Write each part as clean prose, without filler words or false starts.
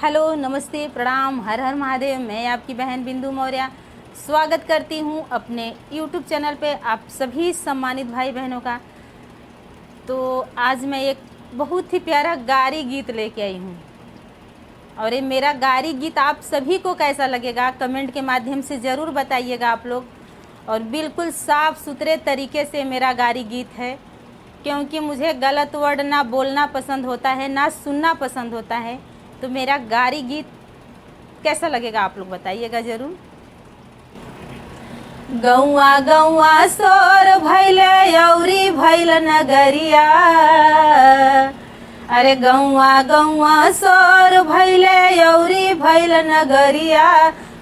Hello, नमस्ते, प्रणाम, हर हर महादेव। मैं आपकी बहन बिंदु मौर्य स्वागत करती हूँ अपने यूट्यूब चैनल पे आप सभी सम्मानित भाई बहनों का। तो आज मैं एक बहुत ही प्यारा गारी गीत लेके आई हूँ और ये मेरा गारी गीत आप सभी को कैसा लगेगा कमेंट के माध्यम से ज़रूर बताइएगा आप लोग। और बिल्कुल साफ़ सुथरे तरीके से मेरा गारी गीत है, क्योंकि मुझे गलत वर्ड ना बोलना पसंद होता है ना सुनना पसंद होता है। तो मेरा गारी गीत कैसा लगेगा आप लोग बताइएगा ज़रूर। गौआ गौआ सोर भैल यौरी भैल नगरिया, अरे गौआ गौआ सोर भैल यौरी भैल नगरिया,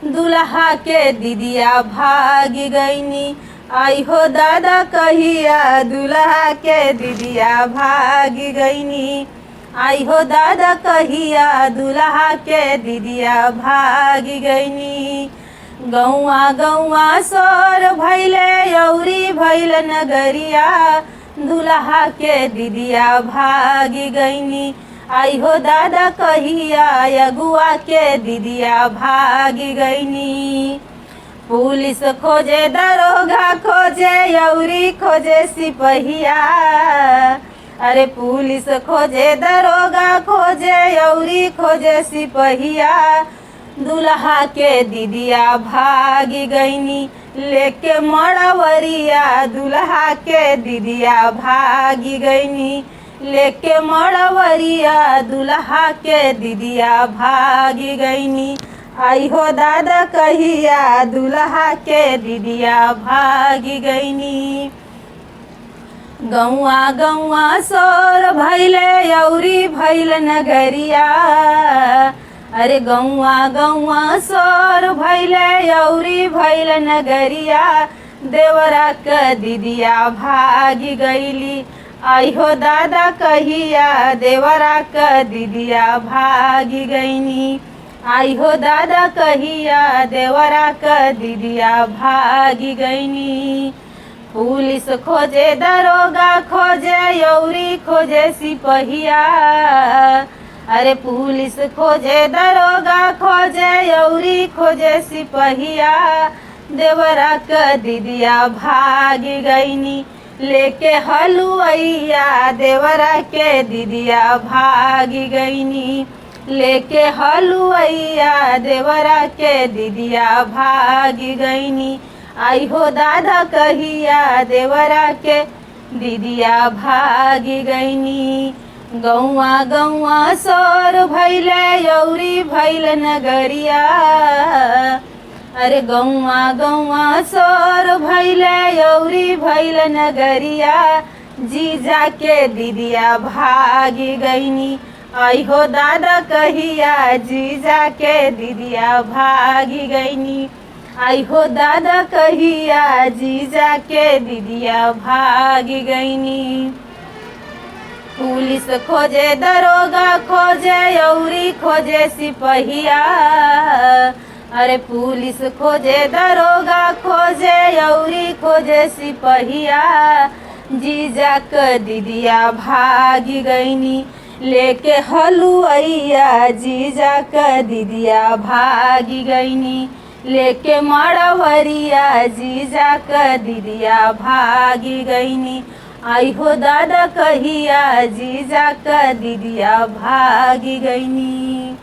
दुल्हा के दीदिया भागी गईनी, आई हो दादा कहिया दुल्हा के दीदिया भागी गईनी, आई हो दादा कहिया दुल्हा के दीदिया भागी गईनी। गौआ गौआ सोर भैले यौरी भैल नगरिया, दुल्हा के दीदिया भागी गईनी, आई हो दादा कहिया अगुआ के दीदिया भागी गईनी। पुलिस खोजे दरोगा खोजे यौरी खोजे सिपहिया, अरे पुलिस खोजे दरोगा खोजे यौरी खोजे सिपहिया, दुल्हा के दीदिया भागी गईनी लेके मड़वरिया, दुल्हा के दीदिया भागी गईनी लेके मड़वरिया, दुल्हा के दीदिया भागी गईनी, आई हो दादा कहिया दुल्हा के दीदिया भागी गईनी। गौआ गौआ सोर भैले यौरी भैल नगरिया, अरे गौआ गौआ सोर भैले यौरी भैल नगरिया, देवरा के दीदिया भागी गईली, आई हो दादा कहिया देवरा के दीदिया भागी गईनी, आई हो दादा कहिया देवरा के दीदिया भागी गईनी। पुलिस खोजे दरोगा खोजे यौरी खोजे सिपहिया, अरे पुलिस खोजे दरोगा खोजे यौरी खोजे सिपहिया, देवरा के दीदिया भागी गईनी लेके हलुवैया, देवरा के दीदिया भागी गईनी लेके हलुवैया, देवरा के दीदिया भागी गईनी, आई हो दादा कहिया देवरा के दीदिया भागी गईनी। गौआ गौआ सोर भैले यौरी भैल नगरिया, अरे गौआ गौआ सोर भैले यौरी भैल नगरिया, जीजा के दीदिया भागी गईनी, आई हो दादा कहिया जीजा के दीदिया भागी गईनी, आई हो दादा कहिया जीजा के दीदिया भागी गईनी। पुलिस खोजे दरोगा खोजे यौरी खोजे सिपहिया, अरे पुलिस खोजे दरोगा खोजे यौरी खोजे सिपहिया, जीजा के दीदिया भागी गईनी लेके हलुवैया, जीजा के दीदिया भागी गईनी लेके मड़वरिया, जीजा के दीदिया भागी गईनी, आई हो दादा कहिया जीजा के दीदिया भागी गईनी।